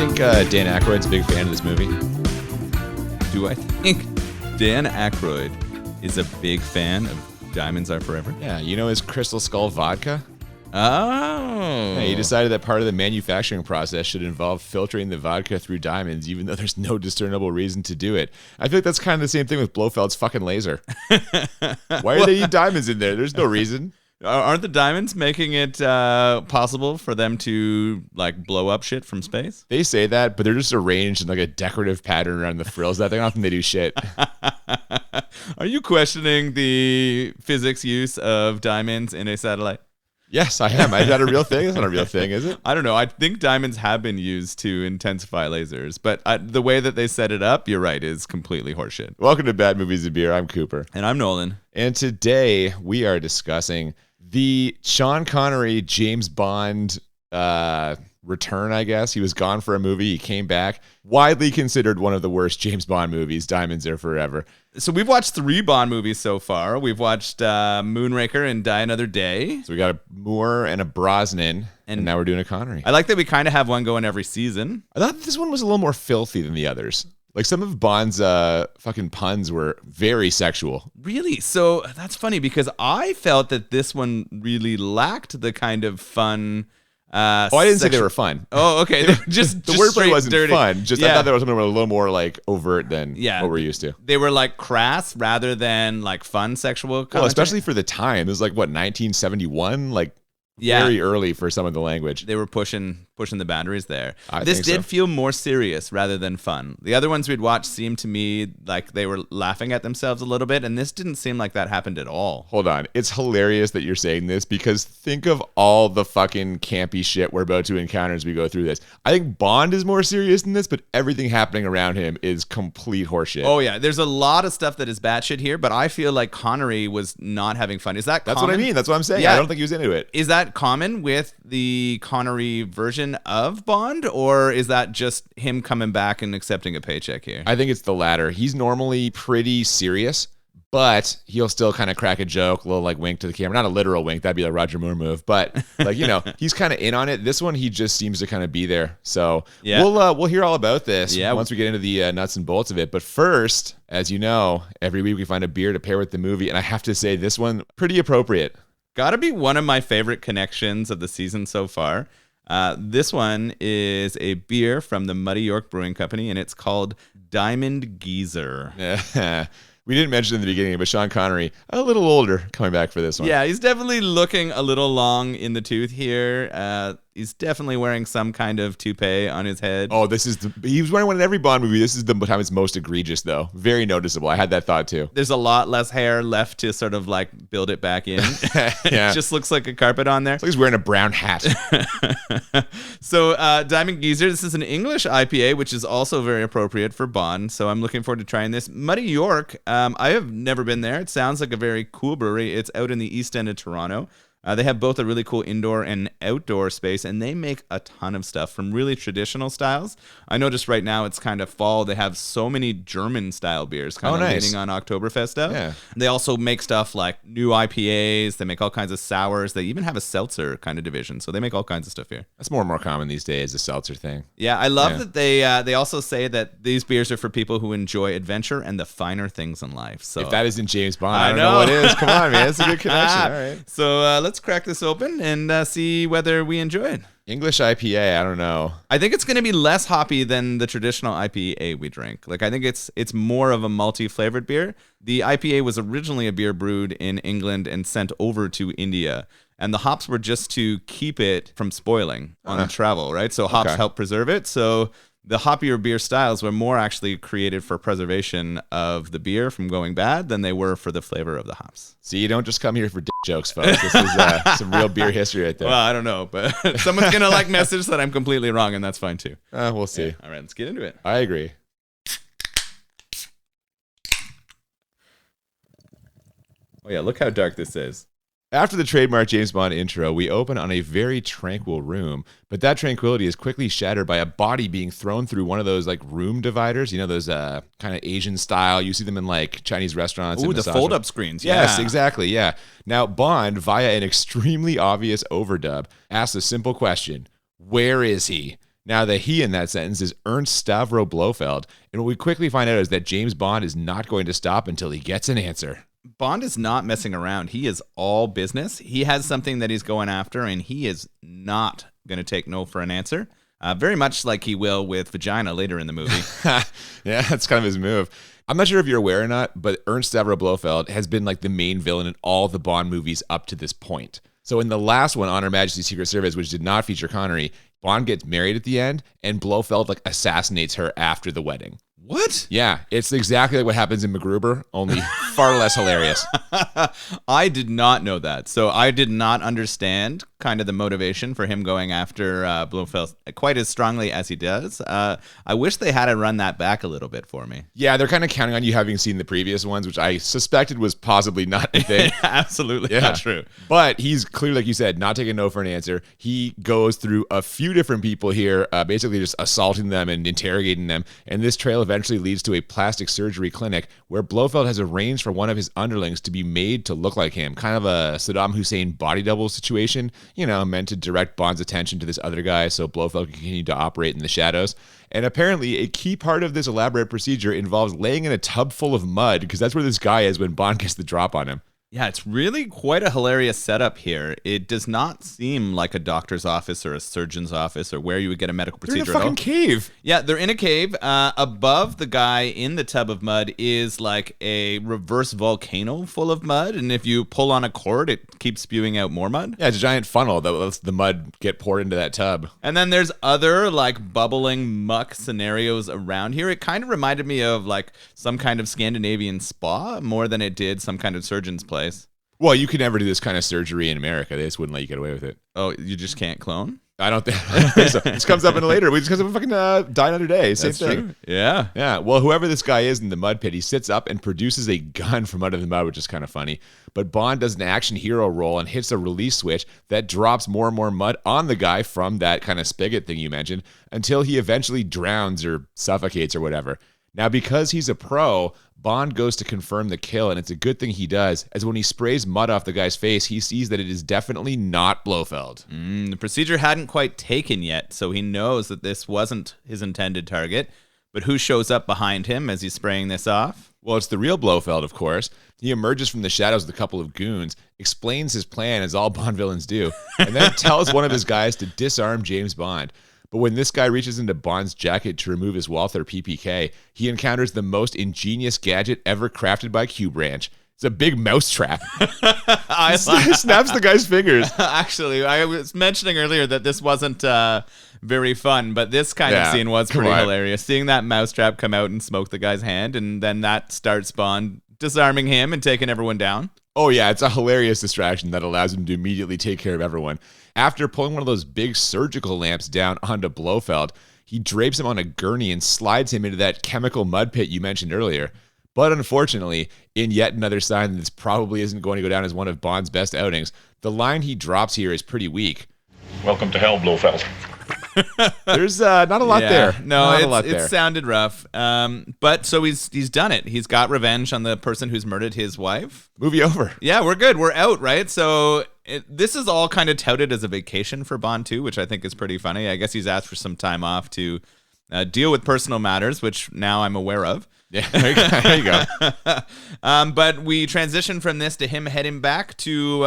think Dan Aykroyd's a big fan of this movie? Do I think Dan Aykroyd is a big fan of Diamonds Are Forever? Yeah, you know his Crystal Skull vodka? Oh. Yeah, he decided that part of the manufacturing process should involve filtering the vodka through diamonds, even though there's no discernible reason to do it. I feel like that's kind of the same thing with Blofeld's fucking laser. Why are they diamonds in there? There's no reason. Aren't the diamonds making it possible for them to like blow up shit from space? They say that, but they're just arranged in like a decorative pattern around the frills. That thing, often they do shit. Are you questioning the physics use of diamonds in a satellite? Yes, I am. Is that a real thing? It's not a real thing, is it? I don't know. I think diamonds have been used to intensify lasers, but the way that they set it up, you're right, is completely horseshit. Welcome to Bad Movies and Beer. I'm Cooper. And I'm Nolan. And today we are discussing the Sean Connery James Bond return, I guess. He was gone for a movie. He came back. Widely considered one of the worst James Bond movies, Diamonds Are Forever. So we've watched 3 Bond movies so far. We've watched Moonraker and Die Another Day. So we got a Moore and a Brosnan, and now we're doing a Connery. I like that we kind of have one going every season. I thought this one was a little more filthy than the others. Like some of Bond's fucking puns were very sexual. Really? So that's funny because I felt that this one really lacked the kind of fun... I didn't say they were fun. Oh, okay. The just wordplay wasn't dirty. fun. Just I thought there was something a little more like overt than what we're used to. They were like crass rather than like fun sexual content. Well, especially for the time. It was like, what, 1971? Like very early for some of the language. They were pushing the boundaries there. This did feel more serious rather than fun. The other ones we'd watched seemed to me like they were laughing at themselves a little bit, and this didn't seem like that happened at all. Hold on. It's hilarious that you're saying this because think of all the fucking campy shit we're about to encounter as we go through this. I think Bond is more serious than this, but everything happening around him is complete horseshit. Oh, yeah. There's a lot of stuff that is batshit here, but I feel like Connery was not having fun. Is that common? That's what I mean. That's what I'm saying. Yeah. I don't think he was into it. Is that common with the Connery version of Bond, or is that just him coming back and accepting a paycheck here? I think it's the latter. He's normally pretty serious, but he'll still kind of crack a joke, a little like wink to the camera. Not a literal wink. That'd be a Roger Moore move, but like, you know, he's kind of in on it. This one, he just seems to kind of be there. So we'll hear all about this once we get into the nuts and bolts of it. But first, as you know, every week we find a beer to pair with the movie. And I have to say this one, pretty appropriate. Gotta be one of my favorite connections of the season so far. This one is a beer from the Muddy York Brewing Company, and it's called Diamond Geezer. We didn't mention in the beginning, but Sean Connery, a little older, coming back for this one. Yeah, he's definitely looking a little long in the tooth here. He's definitely wearing some kind of toupee on his head. Oh, he was wearing one in every Bond movie. This is the time it's most egregious, though. Very noticeable. I had that thought, too. There's a lot less hair left to sort of like build it back in. It just looks like a carpet on there. It's like he's wearing a brown hat. So Diamond Geezer, this is an English IPA, which is also very appropriate for Bond. So I'm looking forward to trying this. Muddy York, I have never been there. It sounds like a very cool brewery. It's out in the East End of Toronto. They have both a really cool indoor and outdoor space, and they make a ton of stuff from really traditional styles. I noticed right now it's kind of fall. They have so many German-style beers kind of leaning on Oktoberfest stuff. Yeah. They also make stuff like new IPAs. They make all kinds of sours. They even have a seltzer kind of division, so they make all kinds of stuff here. That's more and more common these days, the seltzer thing. Yeah, I love that they also say that these beers are for people who enjoy adventure and the finer things in life. So if that isn't James Bond, I don't know what is. Come on, man. It's a good connection. All right. So let's crack this open and see whether we enjoy it. English IPA, I don't know. I think it's going to be less hoppy than the traditional IPA we drink. Like, I think it's more of a multi-flavored beer. The IPA was originally a beer brewed in England and sent over to India. And the hops were just to keep it from spoiling on travel, right? So hops help preserve it. So the hoppier beer styles were more actually created for preservation of the beer from going bad than they were for the flavor of the hops. See, you don't just come here for dick jokes, folks. This is some real beer history right there. Well, I don't know, but someone's going to message that I'm completely wrong, and that's fine too. We'll see. Yeah. All right, let's get into it. I agree. Oh yeah, look how dark this is. After the trademark James Bond intro, we open on a very tranquil room, but that tranquility is quickly shattered by a body being thrown through one of those like room dividers. You know, those kind of Asian style. You see them in like Chinese restaurants. Ooh, the fold-up screens. Yes, exactly. Yeah. Now, Bond, via an extremely obvious overdub, asks a simple question: where is he? Now, the he in that sentence is Ernst Stavro Blofeld, and what we quickly find out is that James Bond is not going to stop until he gets an answer. Bond is not messing around. He is all business. He has something that he's going after, and he is not going to take no for an answer. Very much like he will with vagina later in the movie. Yeah, that's kind of his move. I'm not sure if you're aware or not, but Ernst Stavro Blofeld has been like the main villain in all the Bond movies up to this point. So in the last one, On Her Majesty's Secret Service, which did not feature Connery, Bond gets married at the end, and Blofeld like assassinates her after the wedding. What? Yeah, it's exactly like what happens in MacGruber, only far less hilarious. I did not know that. So I did not understand kind of the motivation for him going after Blofeld quite as strongly as he does. I wish they had to run that back a little bit for me. Yeah, they're kind of counting on you having seen the previous ones, which I suspected was possibly not a thing. Absolutely not true. But he's clearly, like you said, not taking no for an answer. He goes through a few different people here, basically just assaulting them and interrogating them. And this trail eventually leads to a plastic surgery clinic where Blofeld has arranged for one of his underlings to be made to look like him. Kind of a Saddam Hussein body double situation, you know, meant to direct Bond's attention to this other guy so Blofeld can continue to operate in the shadows. And apparently a key part of this elaborate procedure involves laying in a tub full of mud, because that's where this guy is when Bond gets the drop on him. Yeah, it's really quite a hilarious setup here. It does not seem like a doctor's office or a surgeon's office or where you would get a medical procedure They're in a fucking cave. Yeah, they're in a cave. Above the guy in the tub of mud is like a reverse volcano full of mud. And if you pull on a cord, it keeps spewing out more mud. Yeah, it's a giant funnel that lets the mud get poured into that tub. And then there's other like bubbling muck scenarios around here. It kind of reminded me of like some kind of Scandinavian spa more than it did some kind of surgeon's place. Well, you could never do this kind of surgery in America. They just wouldn't let you get away with it. Oh, you just can't clone? I don't think so. This comes up in later. We just because of fucking Die Another Day. Same That's thing. true. Yeah. Yeah. Well, whoever this guy is in the mud pit, he sits up and produces a gun from under the mud, which is kind of funny. But Bond does an action hero roll and hits a release switch that drops more and more mud on the guy from that kind of spigot thing you mentioned until he eventually drowns or suffocates or whatever. Now, because he's a pro, Bond goes to confirm the kill, and it's a good thing he does, as when he sprays mud off the guy's face, he sees that it is definitely not Blofeld. The procedure hadn't quite taken yet, so he knows that this wasn't his intended target. But who shows up behind him as he's spraying this off? Well, it's the real Blofeld, of course. He emerges from the shadows with a couple of goons, explains his plan, as all Bond villains do, and then tells one of his guys to disarm James Bond. But when this guy reaches into Bond's jacket to remove his Walther PPK, he encounters the most ingenious gadget ever crafted by Q Branch. It's a big mouse trap. He snaps the guy's fingers. Actually, I was mentioning earlier that this wasn't very fun, but this kind of scene was pretty hilarious. Seeing that mousetrap come out and smoke the guy's hand, and then that starts Bond disarming him and taking everyone down. Oh, yeah, it's a hilarious distraction that allows him to immediately take care of everyone. After pulling one of those big surgical lamps down onto Blofeld, he drapes him on a gurney and slides him into that chemical mud pit you mentioned earlier. But unfortunately, in yet another sign that this probably isn't going to go down as one of Bond's best outings, the line he drops here is pretty weak. Welcome to hell, Blofeld. There's not a lot there. No, it sounded rough. But so he's done it. He's got revenge on the person who's murdered his wife. Movie over. Yeah, we're good. We're out, right? So this is all kind of touted as a vacation for Bond too, which I think is pretty funny. I guess he's asked for some time off to deal with personal matters, which now I'm aware of. Yeah, there you go. But we transition from this to him heading back to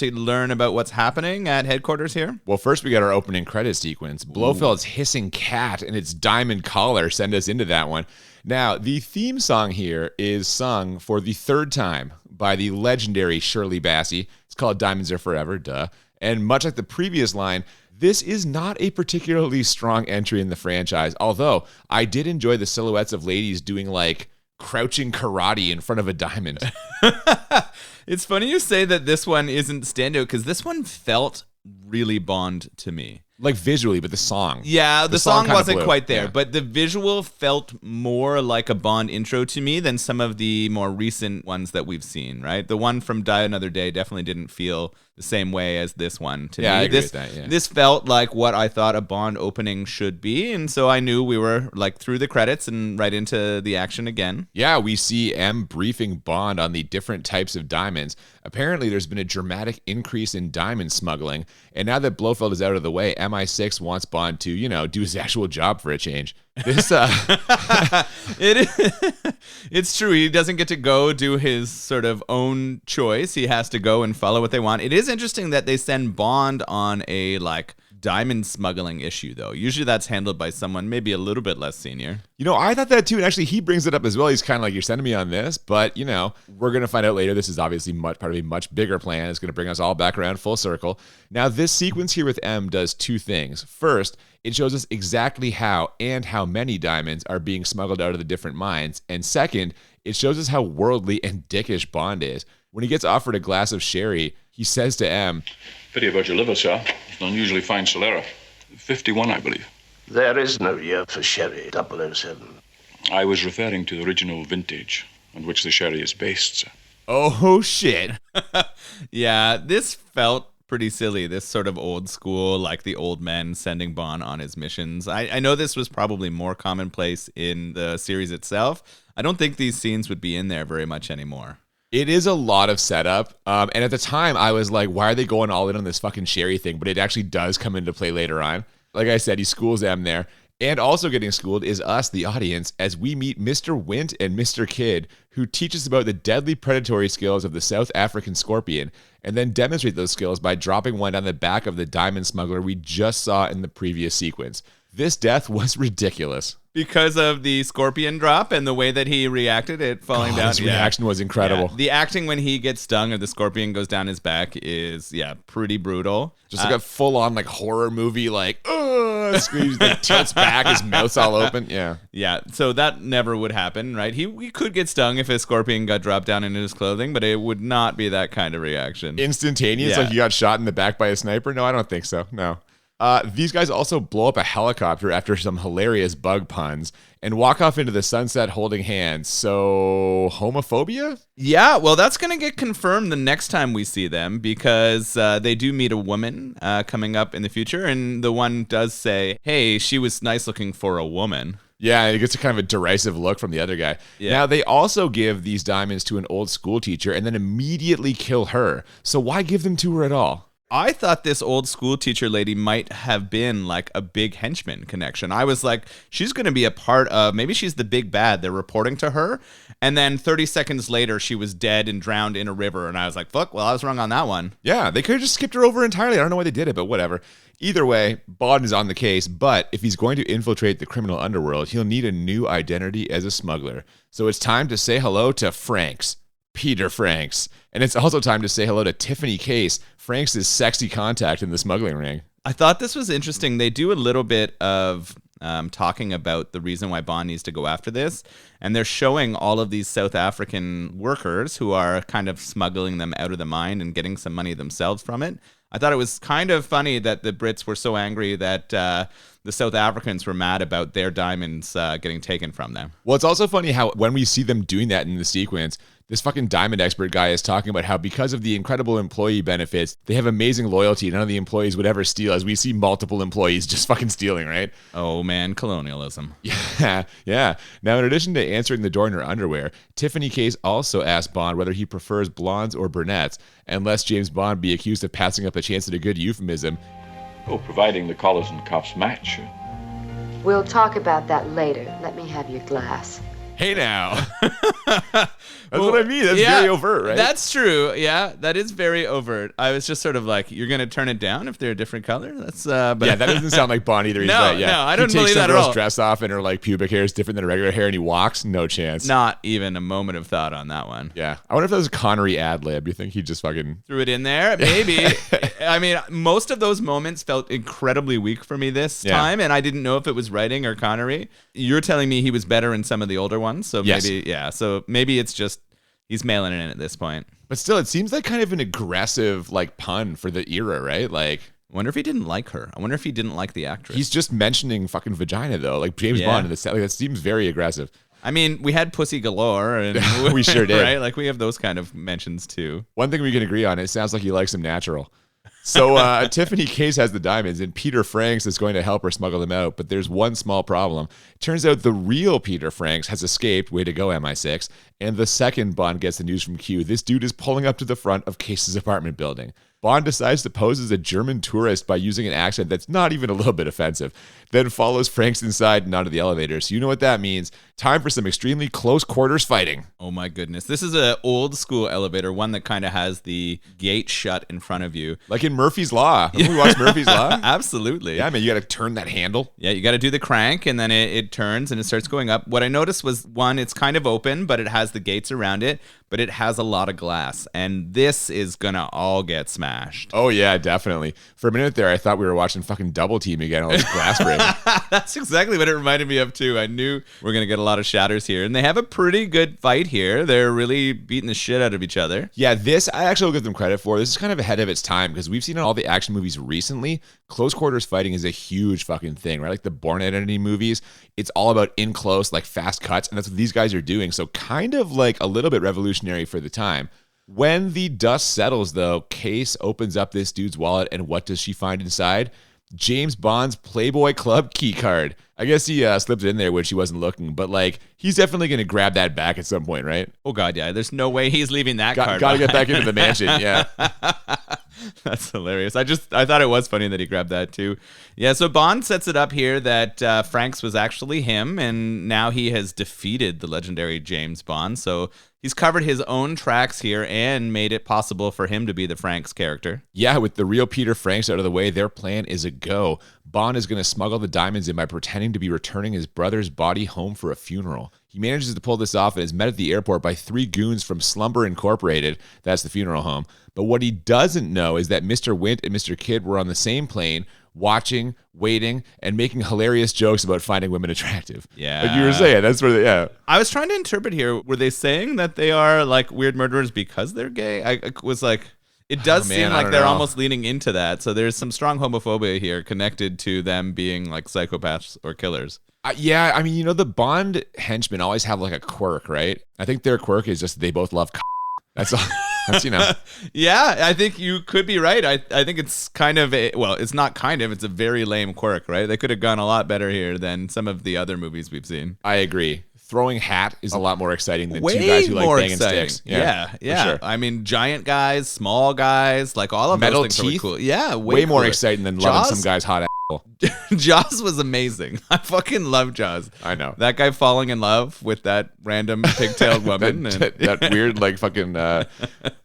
learn about what's happening at headquarters here. Well, first we got our opening credit sequence. Blofeld's hissing cat and its diamond collar send us into that one. Now, the theme song here is sung for the third time by the legendary Shirley Bassey. It's called Diamonds Are Forever, duh. And much like the previous line, this is not a particularly strong entry in the franchise, although I did enjoy the silhouettes of ladies doing like crouching karate in front of a diamond. It's funny you say that this one isn't standout because this one felt really Bond to me. Like visually, but the song. Yeah, the song wasn't blew. quite there, Yeah. but the visual felt more like a Bond intro to me than some of the more recent ones that we've seen, right? The one from Die Another Day definitely didn't feel the same way as this one to Yeah, me. I agree with that, yeah. This felt like what I thought a Bond opening should be, and so I knew we were like through the credits and right into the action again. Yeah, we see M briefing Bond on the different types of diamonds. Apparently, there's been a dramatic increase in diamond smuggling, and now that Blofeld is out of the way, MI6 wants Bond to, do his actual job for a change. This, It's true. He doesn't get to go do his sort of own choice. He has to go and follow what they want. It is interesting that they send Bond on a diamond smuggling issue, though. Usually that's handled by someone maybe a little bit less senior. I thought that too, and actually he brings it up as well. He's kind of like, you're sending me on this, but, we're going to find out later. This is obviously part of a much bigger plan. It's going to bring us all back around full circle. Now, this sequence here with M does two things. First, it shows us exactly how and how many diamonds are being smuggled out of the different mines. And second, it shows us how worldly and dickish Bond is. When he gets offered a glass of sherry, he says to M, Pity about your liver, sir. It's an unusually fine Solera. 51, I believe. There is no year for sherry, 007. I was referring to the original vintage on which the sherry is based, sir. oh shit. Yeah, this felt pretty silly. This sort of old school, like the old men sending Bond on his missions. I know this was probably more commonplace in the series itself. I don't think these scenes would be in there very much anymore. It is a lot of setup. And at the time, I was like, why are they going all in on this fucking sherry thing? But it actually does come into play later on. Like I said, he schools M there. And also getting schooled is us, the audience, as we meet Mr. Wint and Mr. Kidd, who teach us about the deadly predatory skills of the South African scorpion, and then demonstrate those skills by dropping one down the back of the diamond smuggler we just saw in the previous sequence. This death was ridiculous. Because of the scorpion drop and the way that he reacted, it falling down. His reaction was incredible. Yeah. The acting when he gets stung or the scorpion goes down his back is, pretty brutal. Just like a full-on horror movie, screams, tilts back, his mouth's all open. Yeah. Yeah, so that never would happen, right? He could get stung if a scorpion got dropped down into his clothing, but it would not be that kind of reaction. Instantaneous, Yeah. like he got shot in the back by a sniper? No, I don't think so. No. These guys also blow up a helicopter after some hilarious bug puns and walk off into the sunset holding hands. So, homophobia? Yeah, well, that's going to get confirmed the next time we see them because they do meet a woman coming up in the future, and the one does say, hey, she was nice looking for a woman. Yeah, it gets a kind of a derisive look from the other guy. Yeah. Now, they also give these diamonds to an old school teacher and then immediately kill her. So why give them to her at all? I thought this old school teacher lady might have been like a big henchman connection. I was like, she's going to be a part of, maybe she's the big bad. They're reporting to her. And then 30 seconds later, she was dead and drowned in a river. And I was like, fuck, well, I was wrong on that one. Yeah, they could have just skipped her over entirely. I don't know why they did it, but whatever. Either way, Bond is on the case, but if he's going to infiltrate the criminal underworld, he'll need a new identity as a smuggler. So it's time to say hello to Franks. Peter Franks. And it's also time to say hello to Tiffany Case, Franks' sexy contact in the smuggling ring. I thought this was interesting. They do a little bit of talking about the reason why Bond needs to go after this. And they're showing all of these South African workers who are kind of smuggling them out of the mine and getting some money themselves from it. I thought it was kind of funny that the Brits were so angry that the South Africans were mad about their diamonds getting taken from them. Well, it's also funny how when we see them doing that in the sequence, this fucking diamond expert guy is talking about how because of the incredible employee benefits, they have amazing loyalty. None of the employees would ever steal, as we see multiple employees just fucking stealing, right? Oh, man, colonialism. Yeah. Now, in addition to answering the door in her underwear, Tiffany Case also asked Bond whether he prefers blondes or brunettes, and lest James Bond be accused of passing up a chance at a good euphemism. Oh, providing the collars and cuffs match. We'll talk about that later. Let me have your glass. Hey now. That's what I mean. That's very overt, right? That's true. Yeah, that is very overt. I was just sort of like, you're going to turn it down if they're a different color? That's but yeah, that doesn't sound like Bond either. He's No, right. Yeah. no, I don't he takes believe some that at girl's all. dress off and her pubic hair is different than her regular hair and he walks. No chance. not even a moment of thought on that one. Yeah. I wonder if that was a Connery ad lib. You think he just fucking... Threw it in there, maybe. I mean, most of those moments felt incredibly weak for me this time, and I didn't know if it was writing or Connery. You're telling me he was better in some of the older ones, so Yes. so maybe it's just he's mailing it in at this point. But still, it seems like kind of an aggressive pun for the era, right? I wonder if he didn't like her. I wonder if he didn't like the actress. He's just mentioning fucking vagina though, like James Yeah. Bond in the set. That seems very aggressive. I mean, we had Pussy Galore, and We sure did. Right? Like, we have those kind of mentions too. One thing we can agree on, it sounds like he likes them natural. So Tiffany Case has the diamonds, and Peter Franks is going to help her smuggle them out. But there's one small problem. It turns out the real Peter Franks has escaped. Way to go, MI6. And the second Bond gets the news from Q, this dude is pulling up to the front of Case's apartment building. Bond decides to pose as a German tourist by using an accent that's not even a little bit offensive, then follows Franks inside and onto the elevator. So you know what that means. Time for some extremely close quarters fighting. Oh my goodness. This is an old school elevator, one that kind of has the gate shut in front of you. Like in Murphy's Law. Remember we watched Murphy's Law? Absolutely. Yeah, man, you got to turn that handle. Yeah, you got to do the crank, and then it turns and it starts going up. What I noticed was, one, it's kind of open, but it has the gates around it, but it has a lot of glass, and this is going to all get smashed. Oh, yeah, definitely. For a minute there, I thought we were watching fucking Double Team again, all this glass breaking. That's exactly what it reminded me of, too. I knew we're going to get a lot of shatters here, and they have a pretty good fight here. They're really beating the shit out of each other. Yeah, this, I actually will give them credit for. This is kind of ahead of its time, because we've seen in all the action movies recently, close quarters fighting is a huge fucking thing, right? Like the Bourne Identity movies, it's all about in close, like fast cuts, and that's what these guys are doing. So kind of like a little bit revolutionary for the time. When the dust settles, though, Case opens up this dude's wallet, and what does she find inside? James Bond's Playboy Club key card. I guess he slipped it in there when she wasn't looking, but like he's definitely going to grab that back at some point, right? Oh, God, yeah. There's no way he's leaving that card. Got to get back into the mansion, yeah. That's hilarious. I thought it was funny that he grabbed that too. Yeah, so Bond sets it up here that Franks was actually him, and now he has defeated the legendary James Bond. So he's covered his own tracks here and made it possible for him to be the Franks character. Yeah, with the real Peter Franks out of the way, their plan is a go. Bond is going to smuggle the diamonds in by pretending to be returning his brother's body home for a funeral. He manages to pull this off and is met at the airport by 3 goons from Slumber Incorporated. That's the funeral home. But what he doesn't know is that Mr. Wint and Mr. Kidd were on the same plane, watching, waiting, and making hilarious jokes about finding women attractive. Yeah. Like you were saying, that's where yeah. I was trying to interpret here. Were they saying that they are like weird murderers because they're gay? I was like, it does seem like they're almost leaning into that. So there's some strong homophobia here connected to them being like psychopaths or killers. Yeah, I mean, you know, the Bond henchmen always have like a quirk, right? I think their quirk is just they both love That's all. That's, you know. Yeah, I think you could be right. I think it's kind of it's not kind of, it's a very lame quirk, right? They could have gone a lot better here than some of the other movies we've seen. I agree. Throwing hat is a lot more exciting than Way 2 guys who like banging exciting. sticks. Yeah. Sure. I mean, giant guys, small guys, like all of Metal those things are teeth? really cool. Yeah, Way more cooler. exciting than Jaws? loving some guy's hot asshole. Jaws was amazing. I fucking love Jaws. I know. That guy falling in love with that random pigtailed woman. that weird, like, fucking, what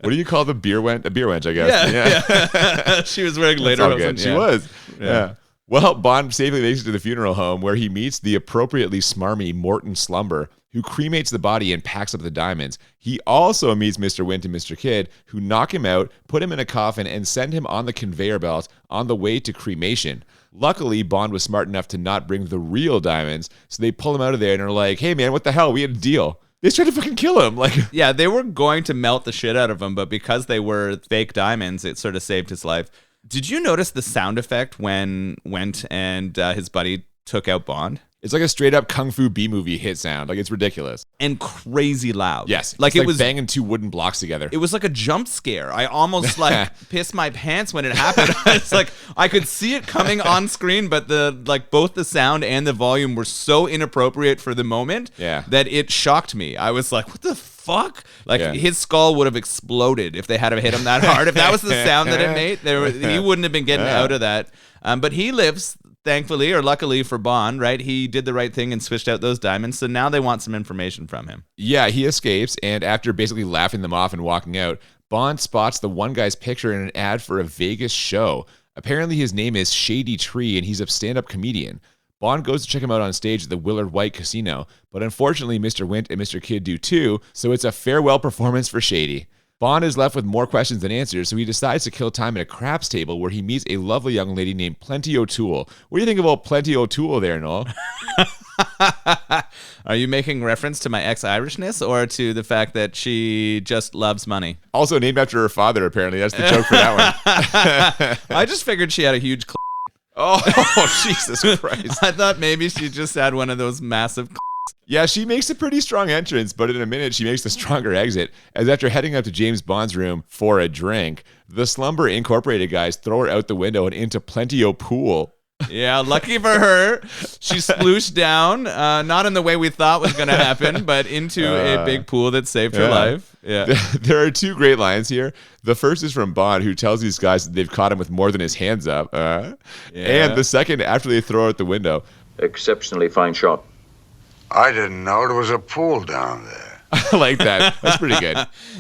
do you call the beer wench? A beer wench, I guess. Yeah. She was wearing later. She was. Yeah. Well, Bond safely makes it to the funeral home where he meets the appropriately smarmy Morton Slumber, who cremates the body and packs up the diamonds. He also meets Mr. Wint and Mr. Kidd, who knock him out, put him in a coffin, and send him on the conveyor belt on the way to cremation. Luckily, Bond was smart enough to not bring the real diamonds, so they pull him out of there and are like, hey, man, what the hell? We had a deal. They tried to fucking kill him. Like, yeah, they were going to melt the shit out of him, but because they were fake diamonds, it sort of saved his life. Did you notice the sound effect when Wint and his buddy took out Bond? It's like a straight up Kung Fu B-movie hit sound. Like, it's ridiculous. And crazy loud. Yes. Like it was banging 2 wooden blocks together. It was like a jump scare. I almost like pissed my pants when it happened. It's like I could see it coming on screen, but both the sound and the volume were so inappropriate for the moment that it shocked me. I was like, what the fuck? Like his skull would have exploded if they had hit him that hard. If that was the sound that it made, he wouldn't have been getting out of that. But he lives. Thankfully, or luckily for Bond, right? He did the right thing and switched out those diamonds, so now they want some information from him. Yeah, he escapes, and after basically laughing them off and walking out, Bond spots the one guy's picture in an ad for a Vegas show. Apparently his name is Shady Tree, and he's a stand-up comedian. Bond goes to check him out on stage at the Willard White Casino, but unfortunately Mr. Wint and Mr. Kidd do too, so it's a farewell performance for Shady. Bond is left with more questions than answers, so he decides to kill time at a craps table where he meets a lovely young lady named Plenty O'Toole. What do you think about Plenty O'Toole there, Noel? Are you making reference to my ex-Irishness or to the fact that she just loves money? Also named after her father, apparently. That's the joke for that one. I just figured she had a huge Oh, Jesus Christ. I thought maybe she just had one of those massive Yeah, she makes a pretty strong entrance, but in a minute she makes a stronger exit, as after heading up to James Bond's room for a drink, the Slumber Incorporated guys throw her out the window and into Plenty-O Pool. Yeah, lucky for her, she splooshed down, not in the way we thought was going to happen, but into a big pool that saved her life. Yeah. There are two great lines here. The first is from Bond, who tells these guys that they've caught him with more than his hands up. And the second, after they throw her out the window. Exceptionally fine shot. I didn't know there was a pool down there. I like that. That's pretty good.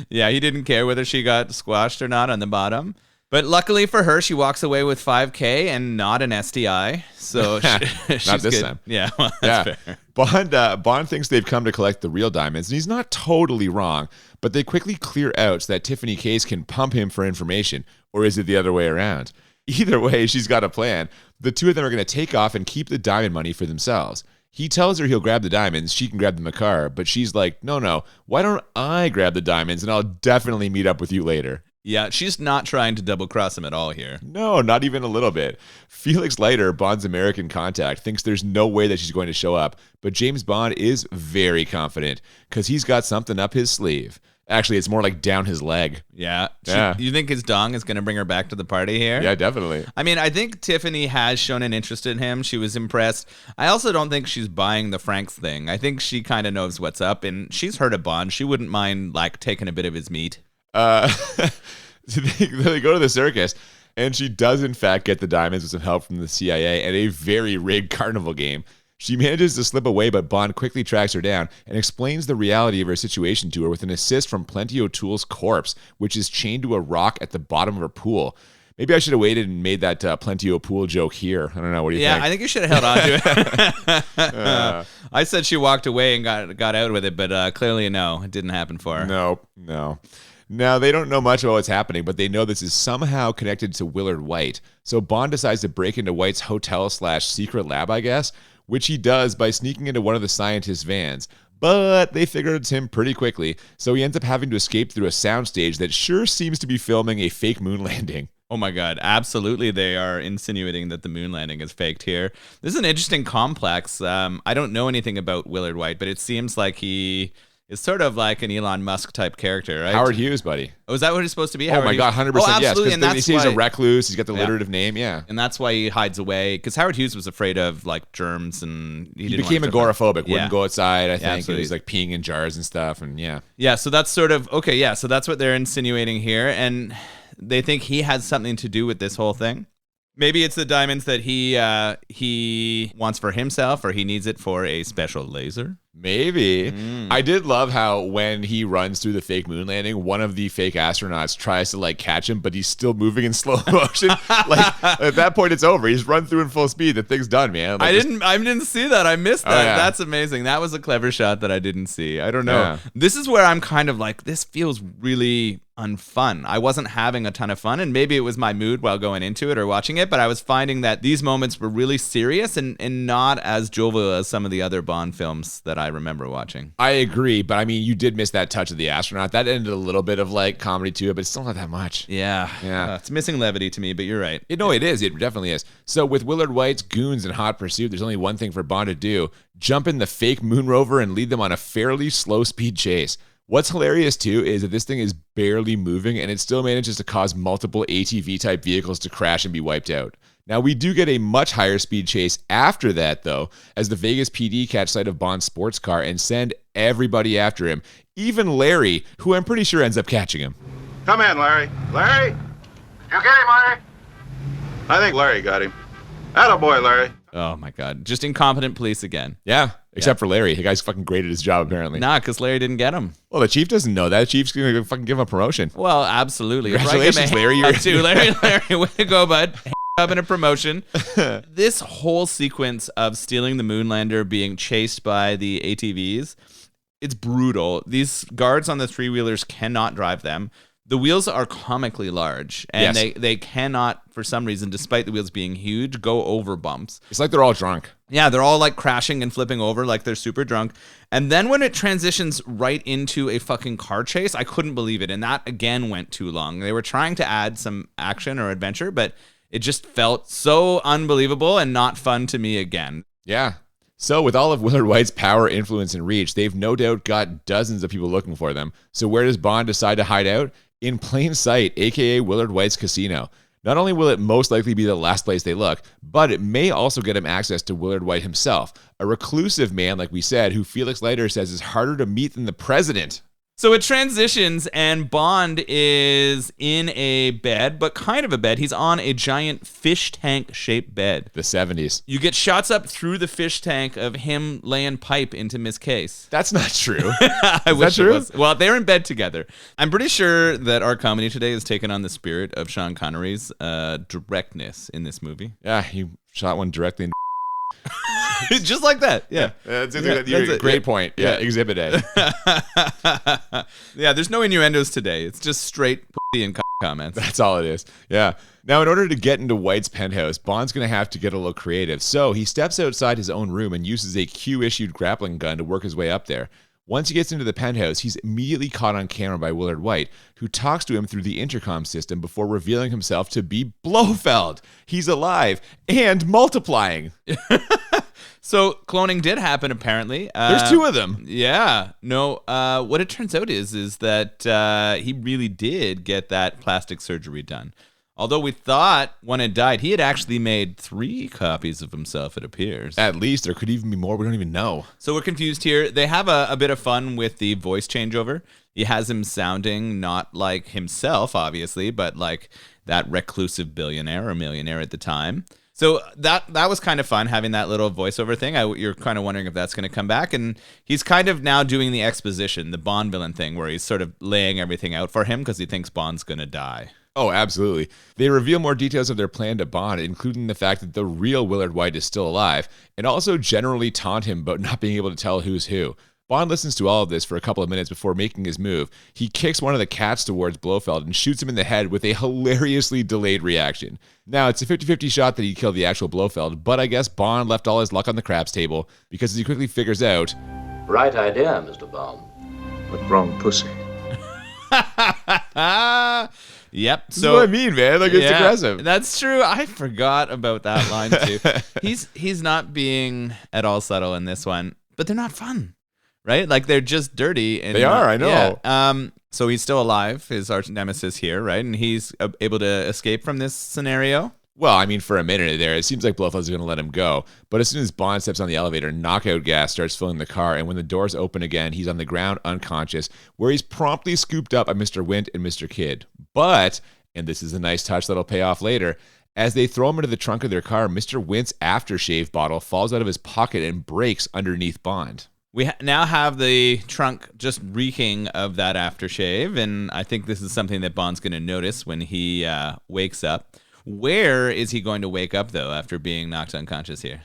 Yeah, he didn't care whether she got squashed or not on the bottom. But luckily for her, she walks away with $5,000 and not an STI. So she's not this good. time. Yeah, well, that's fair. Bond thinks they've come to collect the real diamonds, and he's not totally wrong, but they quickly clear out so that Tiffany Case can pump him for information, or is it the other way around? Either way, she's got a plan. The two of them are going to take off and keep the diamond money for themselves. He tells her he'll grab the diamonds, she can grab them in the car, but she's like, no, why don't I grab the diamonds and I'll definitely meet up with you later. Yeah, she's not trying to double-cross him at all here. No, not even a little bit. Felix Leiter, Bond's American contact, thinks there's no way that she's going to show up, but James Bond is very confident because he's got something up his sleeve. Actually, it's more like down his leg. Yeah. Yeah. You think his dong is going to bring her back to the party here? Yeah, definitely. I mean, I think Tiffany has shown an interest in him. She was impressed. I also don't think she's buying the Franks thing. I think she kind of knows what's up, and she's heard of Bond. She wouldn't mind, like, taking a bit of his meat. They go to the circus, and she does, in fact, get the diamonds with some help from the CIA and a very rigged carnival game. She manages to slip away, but Bond quickly tracks her down and explains the reality of her situation to her with an assist from Plenty O'Toole's corpse, which is chained to a rock at the bottom of her pool. Maybe I should have waited and made that Plenty O'Pool joke here. I don't know. What do you think? Yeah, I think you should have held on to it. I said she walked away and got out with it, but clearly no, it didn't happen for her. No. Now, they don't know much about what's happening, but they know this is somehow connected to Willard White. So Bond decides to break into White's hotel/secret lab, I guess, which he does by sneaking into one of the scientist's vans. But they figure it's him pretty quickly, so he ends up having to escape through a soundstage that sure seems to be filming a fake moon landing. Oh my God, absolutely they are insinuating that the moon landing is faked here. This is an interesting complex. I don't know anything about Willard White, but it seems like he is sort of like an Elon Musk type character, right? Howard Hughes, buddy. Oh, is that what he's supposed to be? Oh my God, 100% yes. Absolutely, and that's he's why a recluse. He's got the alliterative name, yeah. And that's why he hides away, because Howard Hughes was afraid of like germs, and he became agoraphobic. Yeah. Wouldn't go outside. I think absolutely. He was like peeing in jars and stuff, and yeah. Yeah, so that's sort of okay. Yeah, so that's what they're insinuating here, and they think he has something to do with this whole thing. Maybe it's the diamonds that he wants for himself, or he needs it for a special laser. Maybe. I did love how when he runs through the fake moon landing, one of the fake astronauts tries to like catch him, but he's still moving in slow motion. Like at that point, it's over. He's run through in full speed. The thing's done, man. Like, I didn't see that. I missed that. Oh, yeah. That's amazing. That was a clever shot that I didn't see. I don't know. Yeah. This is where I'm kind of like, this feels really unfun. I wasn't having a ton of fun, and maybe it was my mood while going into it or watching it, but I was finding that these moments were really serious and not as jovial as some of the other Bond films that I remember watching. I agree, but I mean, you did miss that touch of the astronaut. That ended a little bit of like comedy to it, but it's still not that much. Yeah. Yeah. It's missing levity to me, but you're right. No, it is. It definitely is. So with Willard White's goons in hot pursuit, there's only one thing for Bond to do: jump in the fake moon rover and lead them on a fairly slow speed chase. What's hilarious, too, is that this thing is barely moving, and it still manages to cause multiple ATV-type vehicles to crash and be wiped out. Now, we do get a much higher speed chase after that, though, as the Vegas PD catch sight of Bond's sports car and send everybody after him, even Larry, who I'm pretty sure ends up catching him. Come in, Larry. Larry? You get him, Larry? I think Larry got him. Attaboy, Larry. Oh my God. Just incompetent police again. Yeah, except for Larry. The guy's fucking great at his job, apparently. Nah, because Larry didn't get him. Well, the chief doesn't know that. The chief's going to fucking give him a promotion. Well, absolutely. Congratulations, Larry. Larry, way to go, bud. Up in a promotion. This whole sequence of stealing the Moonlander, being chased by the ATVs, it's brutal. These guards on the three-wheelers cannot drive them. The wheels are comically large, and Yes. they cannot, for some reason, despite the wheels being huge, go over bumps. It's like they're all drunk. Yeah, they're all like crashing and flipping over like they're super drunk. And then when it transitions right into a fucking car chase, I couldn't believe it. And that, again, went too long. They were trying to add some action or adventure, but it just felt so unbelievable and not fun to me again. Yeah. So with all of Willard White's power, influence, and reach, they've no doubt got dozens of people looking for them. So where does Bond decide to hide out? In plain sight, aka Willard White's casino. Not only will it most likely be the last place they look, but it may also get him access to Willard White himself, a reclusive man, like we said, who Felix Leiter says is harder to meet than the president. So it transitions, and Bond is in a bed, but kind of a bed. He's on a giant fish tank-shaped bed. The 70s. You get shots up through the fish tank of him laying pipe into Miss Case. That's not true. I wish it was. Well, they're in bed together. I'm pretty sure that our comedy today has taken on the spirit of Sean Connery's directness in this movie. Yeah, he shot one directly in Just like that. Yeah. That's a great point. Yeah, Exhibit A. Yeah, there's no innuendos today. It's just straight pussy and comments. That's all it is. Yeah. Now, in order to get into White's penthouse, Bond's going to have to get a little creative. So he steps outside his own room and uses a Q-issued grappling gun to work his way up there. Once he gets into the penthouse, he's immediately caught on camera by Willard White, who talks to him through the intercom system before revealing himself to be Blofeld. He's alive and multiplying. So cloning did happen, apparently. There's two of them. Yeah. No, what it turns out is that he really did get that plastic surgery done. Although we thought one had died, he had actually made 3 copies of himself, it appears. At least. There could even be more. We don't even know. So we're confused here. They have a bit of fun with the voice changeover. He has him sounding not like himself, obviously, but like that reclusive billionaire or millionaire at the time. So that was kind of fun, having that little voiceover thing. You're kind of wondering if that's going to come back. And he's kind of now doing the exposition, the Bond villain thing, where he's sort of laying everything out for him because he thinks Bond's going to die. Oh, absolutely. They reveal more details of their plan to Bond, including the fact that the real Willard White is still alive, and also generally taunt him about not being able to tell who's who. Bond listens to all of this for a couple of minutes before making his move. He kicks one of the cats towards Blofeld and shoots him in the head with a hilariously delayed reaction. Now, it's a 50-50 shot that he killed the actual Blofeld, but I guess Bond left all his luck on the craps table, because he quickly figures out... Right idea, Mr. Bond. But wrong pussy. Yep. That's what I mean, man. Like, it's aggressive. That's true. I forgot about that line too. He's not being at all subtle in this one, but they're not fun, right? Like, they're just dirty. And they are. I know. Yeah. So he's still alive, his arch nemesis here, right? And he's able to escape from this scenario. Well, I mean, for a minute there, it seems like Blofeld's going to let him go. But as soon as Bond steps on the elevator, knockout gas starts filling the car. And when the doors open again, he's on the ground unconscious, where he's promptly scooped up by Mr. Wint and Mr. Kidd. But, and this is a nice touch that'll pay off later, as they throw him into the trunk of their car, Mr. Wint's aftershave bottle falls out of his pocket and breaks underneath Bond. We now have the trunk just reeking of that aftershave. And I think this is something that Bond's going to notice when he wakes up. Where is he going to wake up, though, after being knocked unconscious here?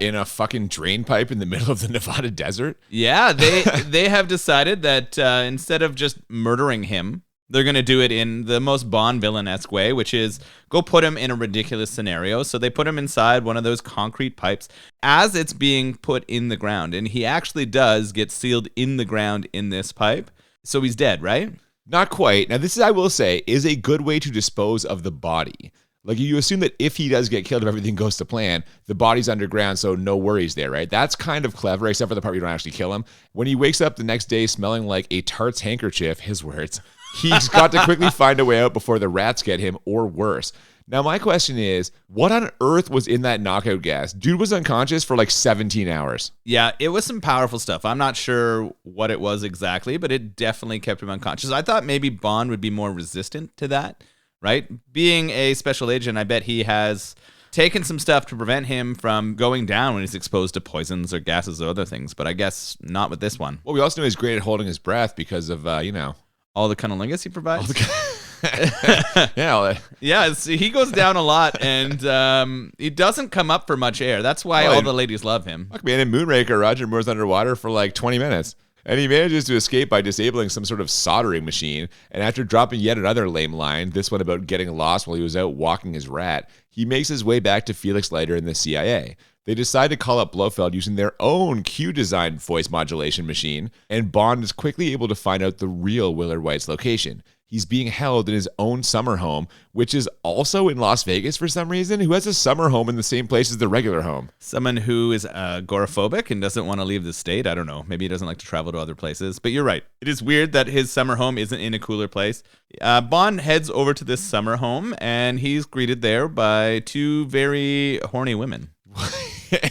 In a fucking drain pipe in the middle of the Nevada desert? Yeah, they have decided that instead of just murdering him, they're going to do it in the most Bond villain-esque way, which is go put him in a ridiculous scenario. So they put him inside one of those concrete pipes as it's being put in the ground. And he actually does get sealed in the ground in this pipe. So he's dead, right? Not quite. Now, this is, I will say, is a good way to dispose of the body. Like, you assume that if he does get killed, if everything goes to plan, the body's underground, so no worries there, right? That's kind of clever, except for the part where you don't actually kill him. When he wakes up the next day smelling like a tart's handkerchief, his words, he's got to quickly find a way out before the rats get him, or worse. Now, my question is, what on earth was in that knockout gas? Dude was unconscious for like 17 hours. Yeah, it was some powerful stuff. I'm not sure what it was exactly, but it definitely kept him unconscious. I thought maybe Bond would be more resistant to that. Right? Being a special agent, I bet he has taken some stuff to prevent him from going down when he's exposed to poisons or gases or other things, but I guess not with this one. Well, we also know he's great at holding his breath because of, all the cunnilingus he provides. Yeah. He goes down a lot, and he doesn't come up for much air. That's why all the ladies love him. Fuck, man, in Moonraker, Roger Moore's underwater for like 20 minutes. And he manages to escape by disabling some sort of soldering machine. And after dropping yet another lame line, this one about getting lost while he was out walking his rat, he makes his way back to Felix Leiter and the CIA. They decide to call up Blofeld using their own Q-designed voice modulation machine, and Bond is quickly able to find out the real Willard White's location. he's being held in his own summer home, which is also in Las Vegas for some reason. Who has a summer home in the same place as the regular home? Someone who is agoraphobic and doesn't want to leave the state. I don't know. Maybe he doesn't like to travel to other places. But you're right. It is weird that his summer home isn't in a cooler place. Bond heads over to this summer home, and he's greeted there by two very horny women.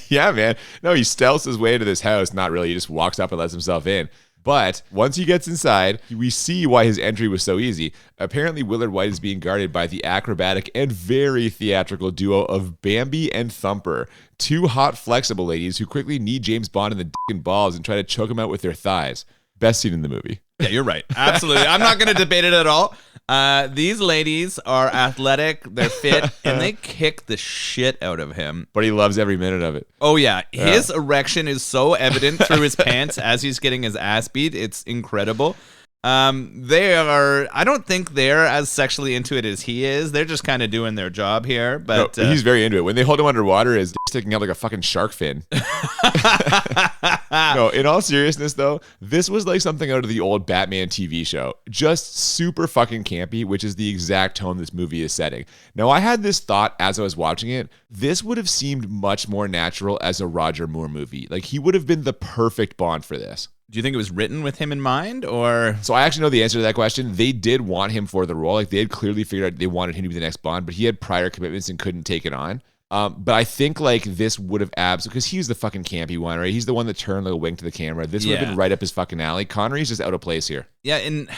Yeah, man. No, he stealths his way into this house. Not really. He just walks up and lets himself in. But once he gets inside, we see why his entry was so easy. Apparently, Willard White is being guarded by the acrobatic and very theatrical duo of Bambi and Thumper, two hot, flexible ladies who quickly knee James Bond in the dick and balls and try to choke him out with their thighs. Best scene in the movie. Yeah, you're right. Absolutely. I'm not going to debate it at all. These ladies are athletic, they're fit, and they kick the shit out of him. But he loves every minute of it. Oh, yeah. His erection is so evident through his pants as he's getting his ass beat. It's incredible. I don't think they're as sexually into it as he is. They're just kind of doing their job here. But no, he's very into it. When they hold him underwater, his dick's sticking out like a fucking shark fin. No, in all seriousness, though, this was like something out of the old Batman TV show. Just super fucking campy, which is the exact tone this movie is setting. Now, I had this thought as I was watching it. This would have seemed much more natural as a Roger Moore movie. Like, he would have been the perfect Bond for this. Do you think it was written with him in mind, or? So I actually know the answer to that question. They did want him for the role. Like, they had clearly figured out they wanted him to be the next Bond, but he had prior commitments and couldn't take it on. But I think like this would have because he's the fucking campy one, right? He's the one that turned a wink to the camera. This would have been right up his fucking alley. Connery's just out of place here. Yeah, and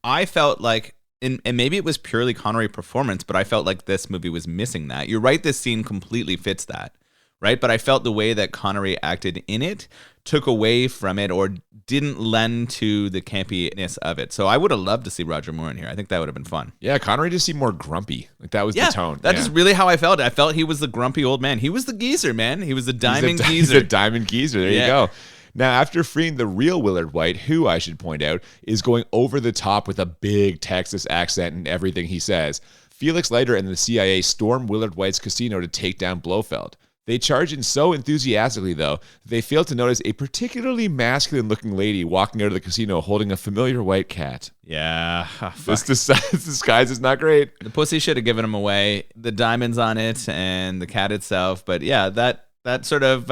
I felt like, and maybe it was purely Connery performance, but I felt like this movie was missing that. You're right, this scene completely fits that, right? But I felt the way that Connery acted in it took away from it or didn't lend to the campiness of it. So I would have loved to see Roger Moore in here. I think that would have been fun. Yeah, Connery just seemed more grumpy. Like that was the tone. That is really how I felt. I felt he was the grumpy old man. He was the geezer, man. He was the diamond geezer. He's a diamond geezer. There you go. Now, after freeing the real Willard White, who I should point out is going over the top with a big Texas accent and everything he says, Felix Leiter and the CIA storm Willard White's casino to take down Blofeld. They charge in so enthusiastically, though, they fail to notice a particularly masculine-looking lady walking out of the casino holding a familiar white cat. Yeah. This disguise is not great. The pussy should have given him away. The diamonds on it and the cat itself. But yeah, that sort of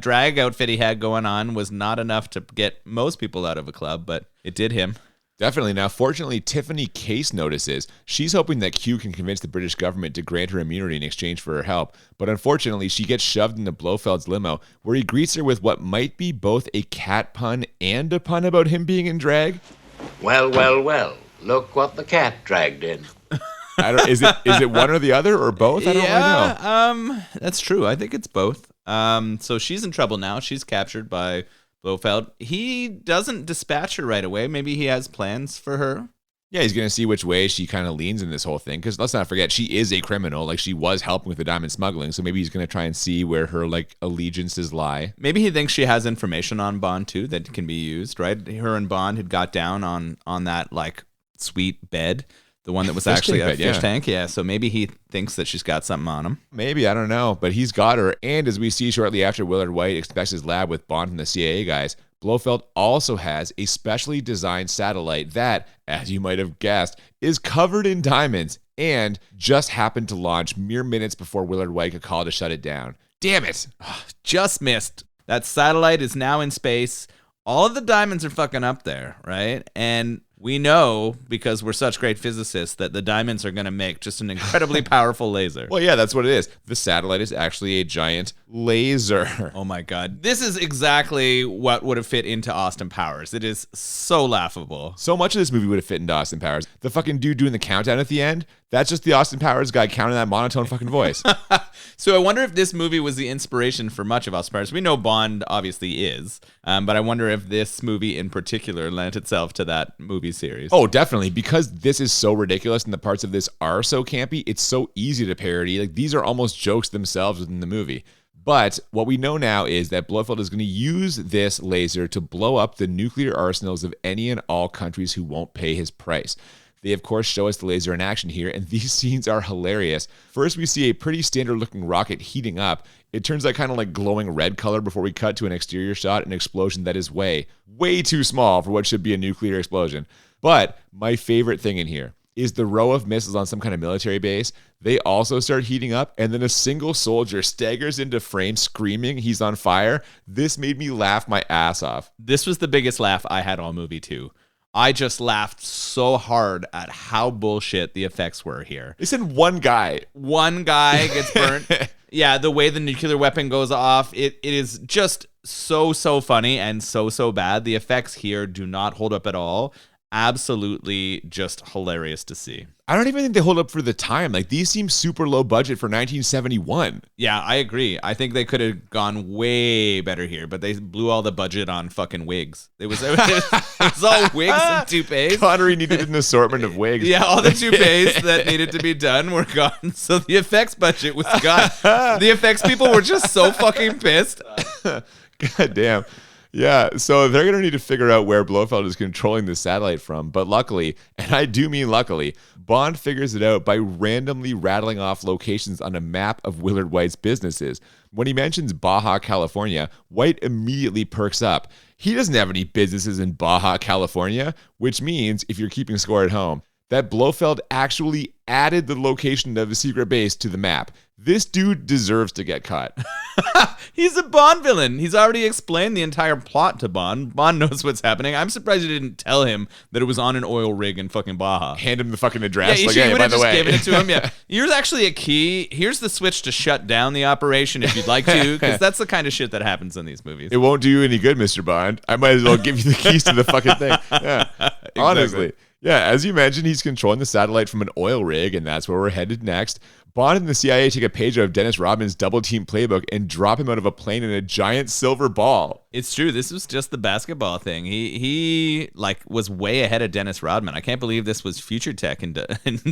drag outfit he had going on was not enough to get most people out of a club, but it did him. Definitely. Now, fortunately, Tiffany Case notices. She's hoping that Q can convince the British government to grant her immunity in exchange for her help. But unfortunately, she gets shoved into Blofeld's limo, where he greets her with what might be both a cat pun and a pun about him being in drag. Well, well, well. Look what the cat dragged in. Is it one or the other or both? I don't really know. That's true. I think it's both. So she's in trouble now. She's captured by Blofeld. He doesn't dispatch her right away. Maybe he has plans for her. Yeah, he's going to see which way she kind of leans in this whole thing. Because let's not forget, she is a criminal. Like, she was helping with the diamond smuggling. So maybe he's going to try and see where her, like, allegiances lie. Maybe he thinks she has information on Bond, too, that can be used, right? Her and Bond had got down on that, like, sweet bed. The one that was actually a fish tank. Yeah, so maybe he thinks that she's got something on him. Maybe, I don't know. But he's got her. And as we see shortly after Willard White inspects his lab with Bond and the CIA guys, Blofeld also has a specially designed satellite that, as you might have guessed, is covered in diamonds and just happened to launch mere minutes before Willard White could call to shut it down. Damn it. Just missed. That satellite is now in space. All of the diamonds are fucking up there, right? And we know, because we're such great physicists, that the diamonds are going to make just an incredibly powerful laser. Well, yeah, that's what it is. The satellite is actually a giant laser. Oh my God. This is exactly what would have fit into Austin Powers. It is so laughable. So much of this movie would have fit into Austin Powers. The fucking dude doing the countdown at the end, that's just the Austin Powers guy counting that monotone fucking voice. So I wonder if this movie was the inspiration for much of Austin Powers. We know Bond obviously is, but I wonder if this movie in particular lent itself to that movie series. Oh, definitely. Because this is so ridiculous and the parts of this are so campy, it's so easy to parody. Like, these are almost jokes themselves within the movie. But what we know now is that Blofeld is going to use this laser to blow up the nuclear arsenals of any and all countries who won't pay his price. They, of course, show us the laser in action here, and these scenes are hilarious. First, we see a pretty standard-looking rocket heating up. It turns like kind of like glowing red color before we cut to an exterior shot, an explosion that is way too small for what should be a nuclear explosion. But my favorite thing in here is the row of missiles on some kind of military base. They also start heating up, and then a single soldier staggers into frame screaming he's on fire. This made me laugh my ass off. This was the biggest laugh I had all movie too. I just laughed so hard at how bullshit the effects were here. They said one guy. One guy gets burnt. Yeah, the way the nuclear weapon goes off, it is just so funny and so bad. The effects here do not hold up at all. Absolutely just hilarious to see. I don't even think they hold up for the time. Like, these seem super low budget for 1971. Yeah, I agree. I think they could have gone way better here, but they blew all the budget on fucking wigs. It was all wigs and toupees. Connery needed an assortment of wigs. Yeah, all the toupees that needed to be done were gone, so the effects budget was gone. The effects people were just so fucking pissed. God damn. Yeah, so they're going to need to figure out where Blofeld is controlling the satellite from. But luckily, and I do mean luckily, Bond figures it out by randomly rattling off locations on a map of Willard White's businesses. When he mentions Baja, California, White immediately perks up. He doesn't have any businesses in Baja, California, which means, if you're keeping score at home, that Blofeld actually added the location of the secret base to the map. This dude deserves to get caught. He's a Bond villain. He's already explained the entire plot to Bond. Bond knows what's happening. I'm surprised he didn't tell him that it was on an oil rig in fucking Baja. Hand him the fucking address. Yeah, like, he hey, would by have the just way. given it to him. Yeah, here's actually a key. Here's the switch to shut down the operation if you'd like to, because that's the kind of shit that happens in these movies. It won't do you any good, Mr. Bond. I might as well give you the keys to the fucking thing. Yeah, Exactly. Honestly. Yeah, as you mentioned, he's controlling the satellite from an oil rig, and that's where we're headed next. Bond and the CIA take a page out of Dennis Rodman's double team playbook and drop him out of a plane in a giant silver ball. It's true. This was just the basketball thing. He like was way ahead of Dennis Rodman. I can't believe this was future tech in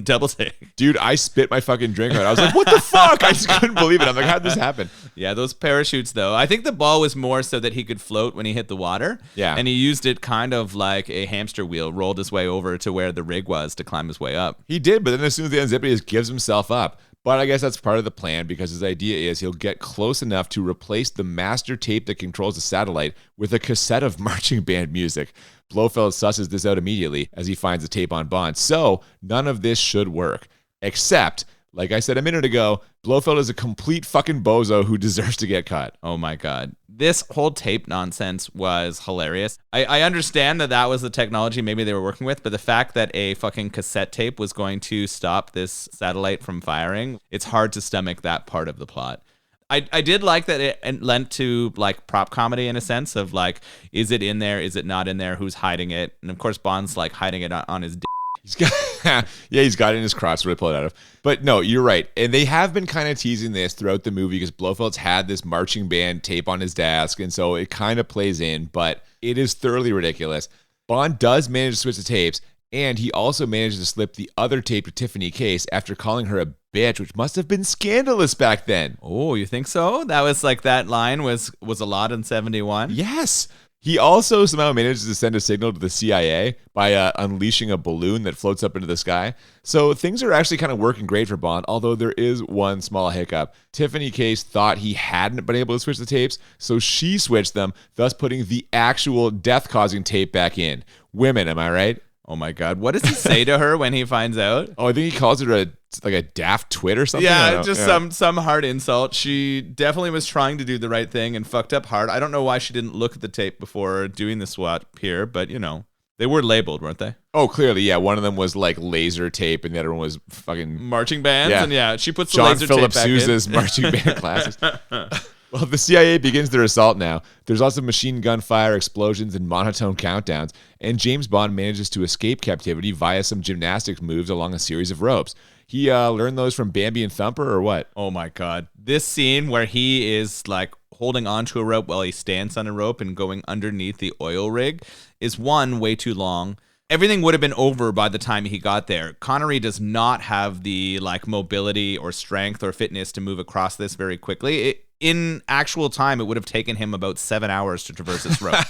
double take. Dude, I spit my fucking drink out. I was like, what the fuck? I just couldn't believe it. I'm like, how'd this happen? Yeah, those parachutes, though. I think the ball was more so that he could float when he hit the water. Yeah. And he used it kind of like a hamster wheel, rolled his way over to where the rig was to climb his way up. He did, but then as soon as they unzip it, he just gives himself up. But I guess that's part of the plan, because his idea is he'll get close enough to replace the master tape that controls the satellite with a cassette of marching band music. Blofeld susses this out immediately as he finds the tape on Bond. So none of this should work. Except, like I said a minute ago, Blofeld is a complete fucking bozo who deserves to get caught. Oh my God. This whole tape nonsense was hilarious. I understand that was the technology maybe they were working with, but the fact that a fucking cassette tape was going to stop this satellite from firing, it's hard to stomach that part of the plot. I did like that it lent to like prop comedy in a sense of like, is it in there? Is it not in there? Who's hiding it? And of course, Bond's like hiding it on his dick. He's got it in his crotch where they pull it out of. But no, you're right. And they have been kind of teasing this throughout the movie because Blofeld's had this marching band tape on his desk. And so it kind of plays in, but it is thoroughly ridiculous. Bond does manage to switch the tapes, and he also manages to slip the other tape to Tiffany Case after calling her a bitch, which must have been scandalous back then. Oh, you think so? That was like that line was a lot in 71? Yes. He also somehow manages to send a signal to the CIA by unleashing a balloon that floats up into the sky. So things are actually kind of working great for Bond, although there is one small hiccup. Tiffany Case thought he hadn't been able to switch the tapes, so she switched them, thus putting the actual death-causing tape back in. Women, am I right? Oh my God. What does he say to her when he finds out? Oh, I think he calls her a daft twit or something. Yeah, just some hard insult. She definitely was trying to do the right thing and fucked up hard. I don't know why she didn't look at the tape before doing the swap here, but you know, they were labeled, weren't they? Oh, clearly, yeah. One of them was like laser tape, and the other one was fucking marching bands. Yeah. And yeah, she puts John the laser Philip tape back Sousa's in. marching band classics. Well, the CIA begins their assault now. There's lots of machine gun fire, explosions, and monotone countdowns, and James Bond manages to escape captivity via some gymnastics moves along a series of ropes. He learned those from Bambi and Thumper, or what? Oh my God. This scene where he is like holding onto a rope while he stands on a rope and going underneath the oil rig is one, way too long. Everything would have been over by the time he got there. Connery does not have the like mobility or strength or fitness to move across this very quickly. In actual time, it would have taken him about 7 hours to traverse this rope.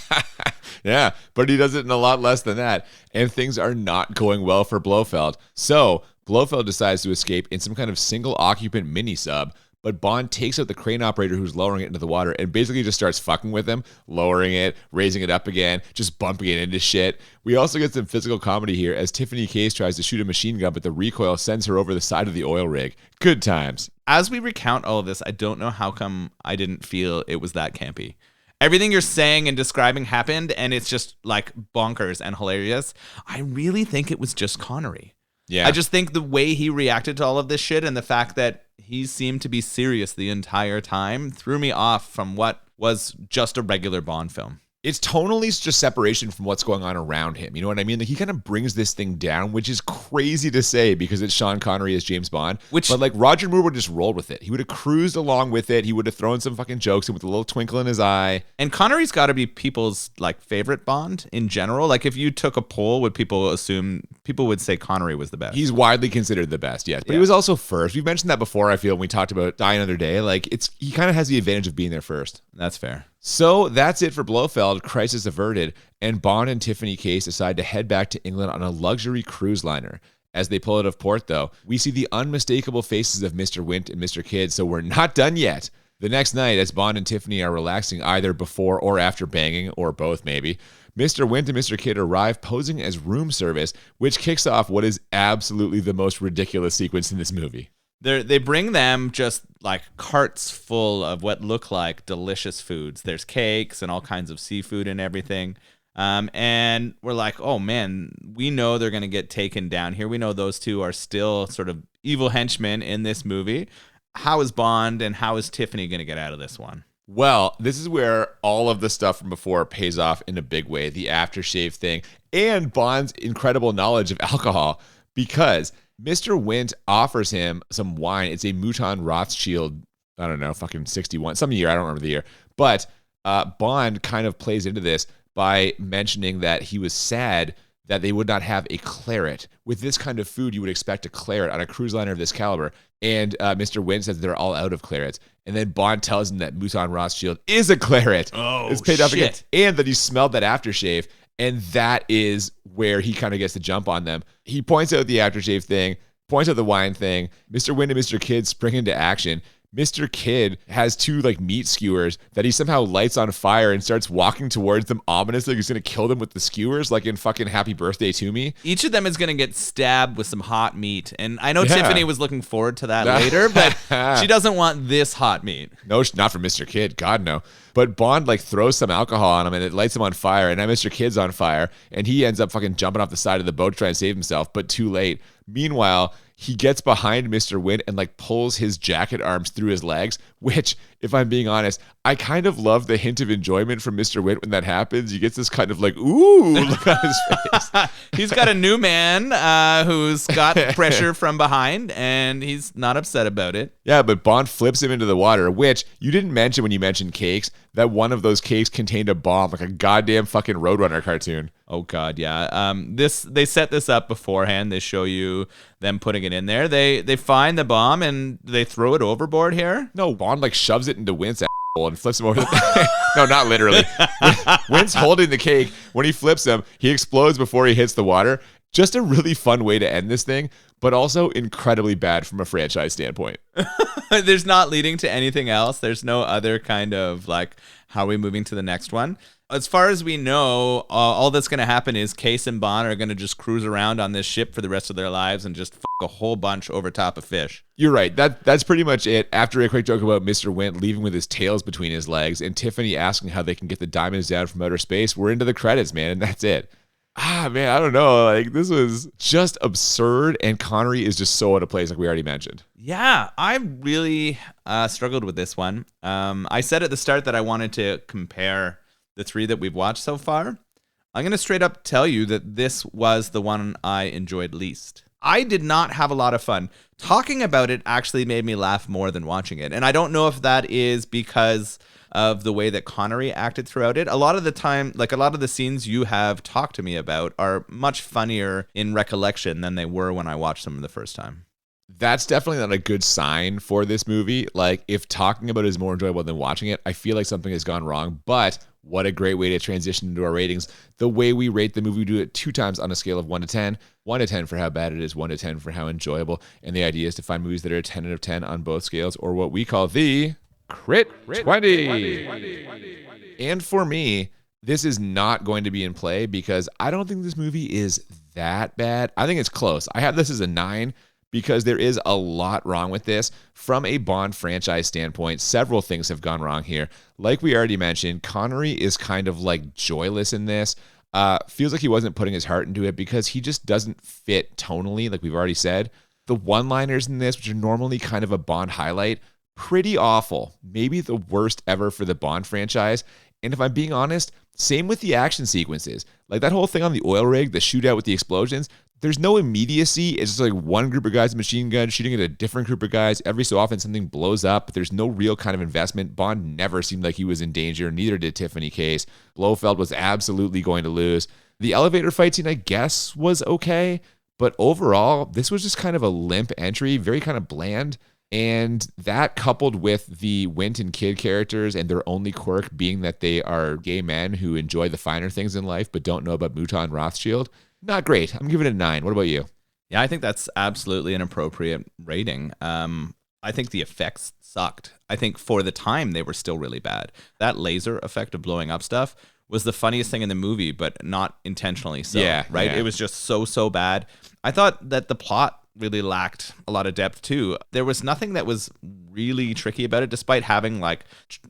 Yeah, but he does it in a lot less than that, and things are not going well for Blofeld. So Blofeld decides to escape in some kind of single-occupant mini-sub, but Bond takes out the crane operator who's lowering it into the water and basically just starts fucking with him, lowering it, raising it up again, just bumping it into shit. We also get some physical comedy here as Tiffany Case tries to shoot a machine gun, but the recoil sends her over the side of the oil rig. Good times. As we recount all of this, I don't know how come I didn't feel it was that campy. Everything you're saying and describing happened, and it's just like bonkers and hilarious. I really think it was just Connery. Yeah. I just think the way he reacted to all of this shit and the fact that he seemed to be serious the entire time threw me off from what was just a regular Bond film. It's tonally just separation from what's going on around him. You know what I mean? Like, he kind of brings this thing down, which is crazy to say because it's Sean Connery as James Bond. But like Roger Moore would just roll with it. He would have cruised along with it. He would have thrown some fucking jokes in with a little twinkle in his eye. And Connery's got to be people's like favorite Bond in general. Like if you took a poll, would people assume people would say Connery was the best? He's widely considered the best, yes. But he was also first. We've mentioned that before, I feel, when we talked about Die Another Day. Like he kind of has the advantage of being there first. That's fair. So that's it for Blofeld, crisis averted, and Bond and Tiffany Case decide to head back to England on a luxury cruise liner. As they pull out of port, though, we see the unmistakable faces of Mr. Wint and Mr. Kidd, so we're not done yet. The next night, as Bond and Tiffany are relaxing either before or after banging, or both maybe, Mr. Wint and Mr. Kidd arrive posing as room service, which kicks off what is absolutely the most ridiculous sequence in this movie. They bring them just like carts full of what look like delicious foods. There's cakes and all kinds of seafood and everything. And we're like, oh man, we know they're going to get taken down here. We know those two are still sort of evil henchmen in this movie. How is Bond and how is Tiffany going to get out of this one? Well, this is where all of the stuff from before pays off in a big way. The aftershave thing and Bond's incredible knowledge of alcohol, because Mr. Wint offers him some wine. It's a Mouton Rothschild, I don't know, fucking 61, some year, I don't remember the year. But Bond kind of plays into this by mentioning that he was sad that they would not have a claret. With this kind of food, you would expect a claret on a cruise liner of this caliber. And Mr. Wint says they're all out of clarets. And then Bond tells him that Mouton Rothschild is a claret. Oh, it's paid off again. shit. And that he smelled that aftershave. And that is where he kind of gets the jump on them. He points out the aftershave thing, points out the wine thing. Mr. Wint and Mr. Kidd spring into action. Mr. Kidd has two like meat skewers that he somehow lights on fire and starts walking towards them ominously. Like he's going to kill them with the skewers, like in fucking Happy Birthday to Me. Each of them is going to get stabbed with some hot meat. And I know Tiffany was looking forward to that later, but she doesn't want this hot meat. No, not for Mr. Kidd. God, no. But Bond like throws some alcohol on him and it lights him on fire. And now Mr. Kidd's on fire and he ends up fucking jumping off the side of the boat to try and save himself, but too late. Meanwhile, he gets behind Mr. Wint and like pulls his jacket arms through his legs, which, if I'm being honest, I kind of love the hint of enjoyment from Mr. Wint when that happens. He gets this kind of like, ooh, look on his face. He's got a new man who's got pressure from behind and he's not upset about it. Yeah, but Bond flips him into the water, which you didn't mention when you mentioned cakes, that one of those cakes contained a bomb, like a goddamn fucking Roadrunner cartoon. Oh God, yeah. They set this up beforehand. They show you them putting it in there. They find the bomb and they throw it overboard here. No, Bond like shoves it into Wint's asshole and flips him over the No, not literally. Wint's holding the cake. When he flips him, he explodes before he hits the water. Just a really fun way to end this thing, but also incredibly bad from a franchise standpoint. There's not leading to anything else. There's no other kind of like, how are we moving to the next one? As far as we know, all that's going to happen is Case and Bond are going to just cruise around on this ship for the rest of their lives and just fuck a whole bunch over top of fish. You're right. That's pretty much it. After a quick joke about Mr. Wint leaving with his tails between his legs and Tiffany asking how they can get the diamonds down from outer space, we're into the credits, man, and that's it. Man, I don't know. Like, this was just absurd, and Connery is just so out of place, like we already mentioned. Yeah, I really struggled with this one. I said at the start that I wanted to compare the three that we've watched so far. I'm going to straight up tell you that this was the one I enjoyed least. I did not have a lot of fun. Talking about it actually made me laugh more than watching it. And I don't know if that is because of the way that Connery acted throughout it. A lot of the time, like a lot of the scenes you have talked to me about are much funnier in recollection than they were when I watched them the first time. That's definitely not a good sign for this movie. Like, if talking about it is more enjoyable than watching it, I feel like something has gone wrong. But what a great way to transition into our ratings. The way we rate the movie, we do it 2 times on a scale of 1 to 10. 1 to 10 for how bad it is, 1 to 10 for how enjoyable. And the idea is to find movies that are 10 out of 10 on both scales, or what we call the Crit 20. And for me, this is not going to be in play because I don't think this movie is that bad. I think it's close. I have this as a 9 because there is a lot wrong with this. From a Bond franchise standpoint, several things have gone wrong here. Like we already mentioned, Connery is kind of like joyless in this. Feels like he wasn't putting his heart into it because he just doesn't fit tonally, like we've already said. The one-liners in this, which are normally kind of a Bond highlight, pretty awful. Maybe the worst ever for the Bond franchise. And if I'm being honest, same with the action sequences. Like that whole thing on the oil rig, the shootout with the explosions, there's no immediacy. It's just like one group of guys with machine guns shooting at a different group of guys. Every so often something blows up, but there's no real kind of investment. Bond never seemed like he was in danger. Neither did Tiffany Case. Blofeld was absolutely going to lose. The elevator fight scene, I guess, was okay. But overall, this was just kind of a limp entry, very kind of bland. And that coupled with the Wint and Kidd characters and their only quirk being that they are gay men who enjoy the finer things in life but don't know about Mouton Rothschild, not great. I'm giving it a 9. What about you? Yeah, I think that's absolutely an appropriate rating. I think the effects sucked. I think for the time they were still really bad. That laser effect of blowing up stuff was the funniest thing in the movie, but not intentionally so. Yeah, right? yeah. It was just so bad. I thought that the plot really lacked a lot of depth too. There was nothing that was really tricky about it, despite having like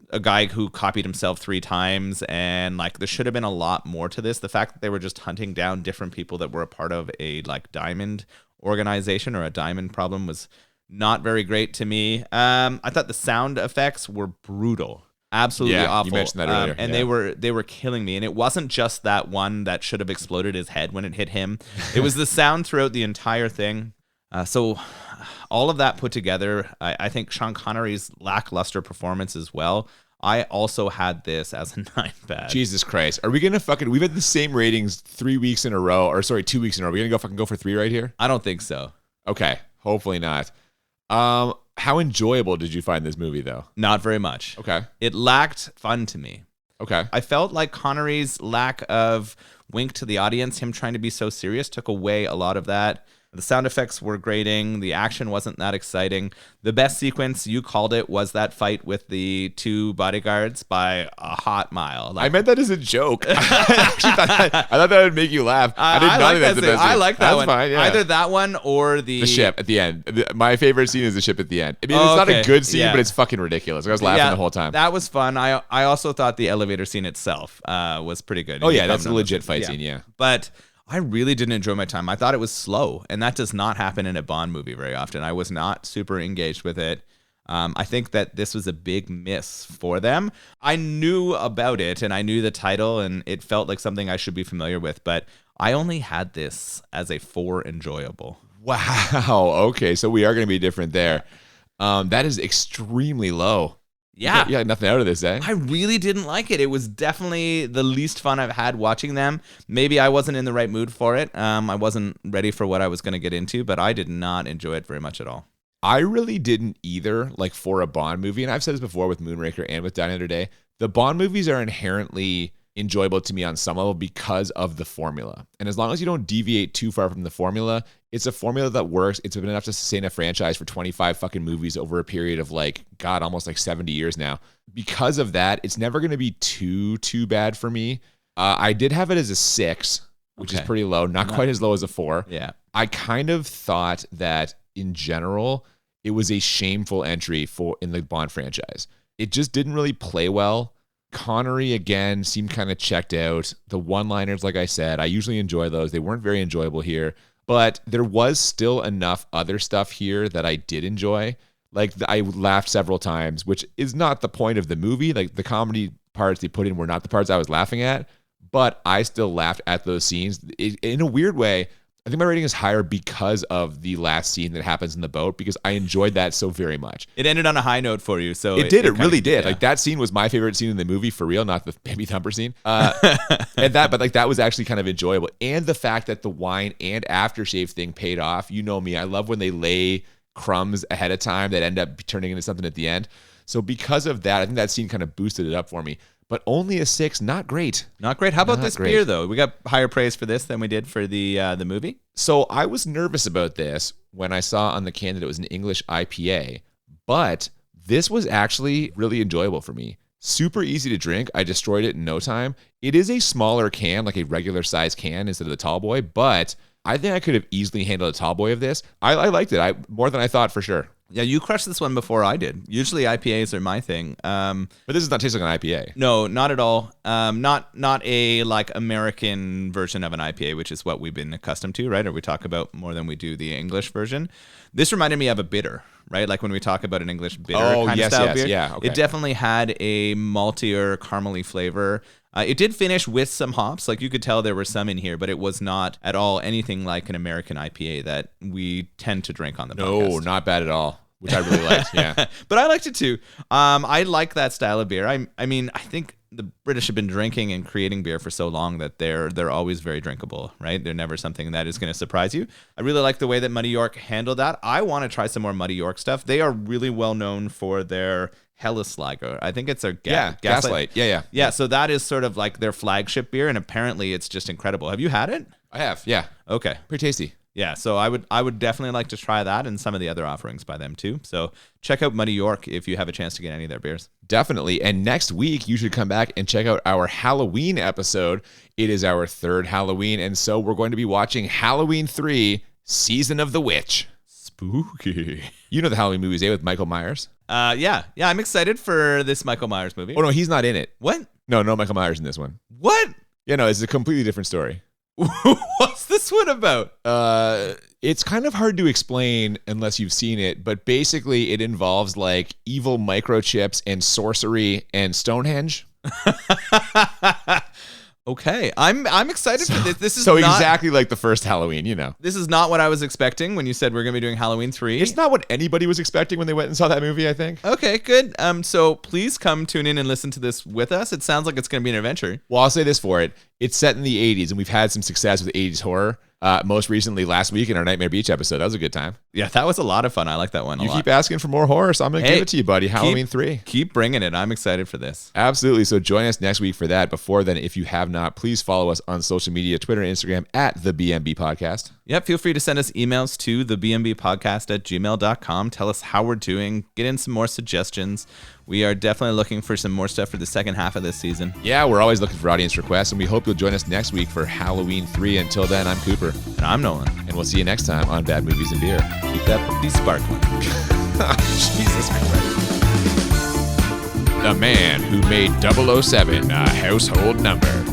a guy who copied himself 3 times, and like there should have been a lot more to this. The fact that they were just hunting down different people that were a part of a like diamond organization or a diamond problem was not very great to me. I thought the sound effects were brutal. Absolutely awful. You mentioned that earlier. And they were killing me. And it wasn't just that one that should have exploded his head when it hit him. It was the sound throughout the entire thing. So all of that put together, I think Sean Connery's lackluster performance as well. I also had this as a 9 bad. Jesus Christ. Are we going to we've had the same ratings 3 weeks in a row, or sorry, 2 weeks in a row. Are we going to go for 3 right here? I don't think so. Okay. Hopefully not. How enjoyable did you find this movie though? Not very much. Okay. It lacked fun to me. Okay. I felt like Connery's lack of wink to the audience, him trying to be so serious, took away a lot of that. The sound effects were grating. The action wasn't that exciting. The best sequence, you called it, was that fight with the 2 bodyguards by a hot mile. I meant that as a joke. I thought that would make you laugh. I didn't know that's the best scene. I like that one. Fine, yeah. Either that one or the ship at the end. My favorite scene is the ship at the end. I mean, it's not a good scene, but it's fucking ridiculous. I was laughing the whole time. That was fun. I also thought the elevator scene itself was pretty good. Oh, yeah, that's a legit fight scene, yeah. But I really didn't enjoy my time. I thought it was slow, and that does not happen in a Bond movie very often. I was not super engaged with it. I think that this was a big miss for them. I knew about it, and I knew the title, and it felt like something I should be familiar with, but I only had this as a 4 enjoyable. Wow. Okay, so we are going to be different there. That is extremely low. Yeah. You got nothing out of this, eh? I really didn't like it. It was definitely the least fun I've had watching them. Maybe I wasn't in the right mood for it. I wasn't ready for what I was going to get into, but I did not enjoy it very much at all. I really didn't either, like for a Bond movie. And I've said this before with Moonraker and with Die Another Day. The Bond movies are inherently enjoyable to me on some level because of the formula. And as long as you don't deviate too far from the formula, it's a formula that works. It's been enough to sustain a franchise for 25 fucking movies over a period of almost 70 years now. Because of that, it's never going to be too bad for me. I did have it as a 6, which is pretty low. Not quite as low as a 4. Yeah. I kind of thought that in general, it was a shameful entry in the Bond franchise. It just didn't really play well. Connery, again, seemed kind of checked out. The one-liners, like I said, I usually enjoy those. They weren't very enjoyable here. But there was still enough other stuff here that I did enjoy. I laughed several times, which is not the point of the movie. Like, the comedy parts they put in were not the parts I was laughing at. But I still laughed at those scenes. In a weird way, I think my rating is higher because of the last scene that happens in the boat, because I enjoyed that so very much. It ended on a high note for you. So it really did. Yeah. Like, that scene was my favorite scene in the movie, for real, not the baby thumper scene. That was actually kind of enjoyable. And the fact that the wine and aftershave thing paid off. You know me. I love when they lay crumbs ahead of time that end up turning into something at the end. So because of that, I think that scene kind of boosted it up for me. But only a 6, not great. Not great. How about Not this great. beer, though? We got higher praise for this than we did for the movie. So I was nervous about this when I saw on the can that it was an English IPA, but this was actually really enjoyable for me. Super easy to drink. I destroyed it in no time. It is a smaller can, like a regular size can instead of the tall boy, but I think I could have easily handled a tall boy of this. I liked it. More than I thought for sure. Yeah, you crushed this one before I did. Usually IPAs are my thing. But this does not taste like an IPA. No, not at all. Not a like American version of an IPA, which is what we've been accustomed to, right? Or we talk about more than we do the English version. This reminded me of a bitter, right? Like when we talk about an English bitter kind of style beer. Yeah, okay. It definitely had a maltier, caramely flavor. It did finish with some hops. Like you could tell there were some in here, but it was not at all anything like an American IPA that we tend to drink on the podcast. No, not bad at all, which I really liked. Yeah. But I liked it too. I like that style of beer. I mean, I think the British have been drinking and creating beer for so long that they're always very drinkable, right? They're never something that is going to surprise you. I really like the way that Muddy York handled that. I want to try some more Muddy York stuff. They are really well known for their Helleslager. I think it's their Gaslight. Yeah. Yeah, so that is sort of like their flagship beer, and apparently it's just incredible. Have you had it? I have. Yeah. Okay. Pretty tasty. Yeah, so I would definitely like to try that and some of the other offerings by them too. So check out Muddy York if you have a chance to get any of their beers. Definitely. And next week, you should come back and check out our Halloween episode. It is our 3rd Halloween. And so we're going to be watching Halloween 3, Season of the Witch. Spooky. You know the Halloween movies, with Michael Myers? Yeah, I'm excited for this Michael Myers movie. Oh, no, he's not in it. What? No Michael Myers in this one. What? Yeah, no, it's a completely different story. What's this one about? It's kind of hard to explain unless you've seen it, but basically it involves like evil microchips and sorcery and Stonehenge. Okay, I'm excited for this. This is so not, exactly like the first Halloween, you know. This is not what I was expecting when you said we're going to be doing Halloween 3. It's not what anybody was expecting when they went and saw that movie, I think. Okay, good. So please come tune in and listen to this with us. It sounds like it's going to be an adventure. Well, I'll say this for it. It's set in the 80s, and we've had some success with 80s horror. Most recently last week in our Nightmare Beach episode. That was a good time. Yeah, that was a lot of fun. I like that one a lot. You keep asking for more horror, so I'm going to give it to you, buddy. Halloween 3. Keep bringing it. I'm excited for this. Absolutely. So join us next week for that. Before then, if you have not, please follow us on social media, Twitter and Instagram at the BMB Podcast. Yep, feel free to send us emails to thebmbpodcast@gmail.com. Tell us how we're doing. Get in some more suggestions. We are definitely looking for some more stuff for the second half of this season. Yeah, we're always looking for audience requests, and we hope you'll join us next week for Halloween 3. Until then, I'm Cooper. And I'm Nolan. And we'll see you next time on Bad Movies and Beer. Keep that puppy sparkling. Jesus Christ. The man who made 007 a household number.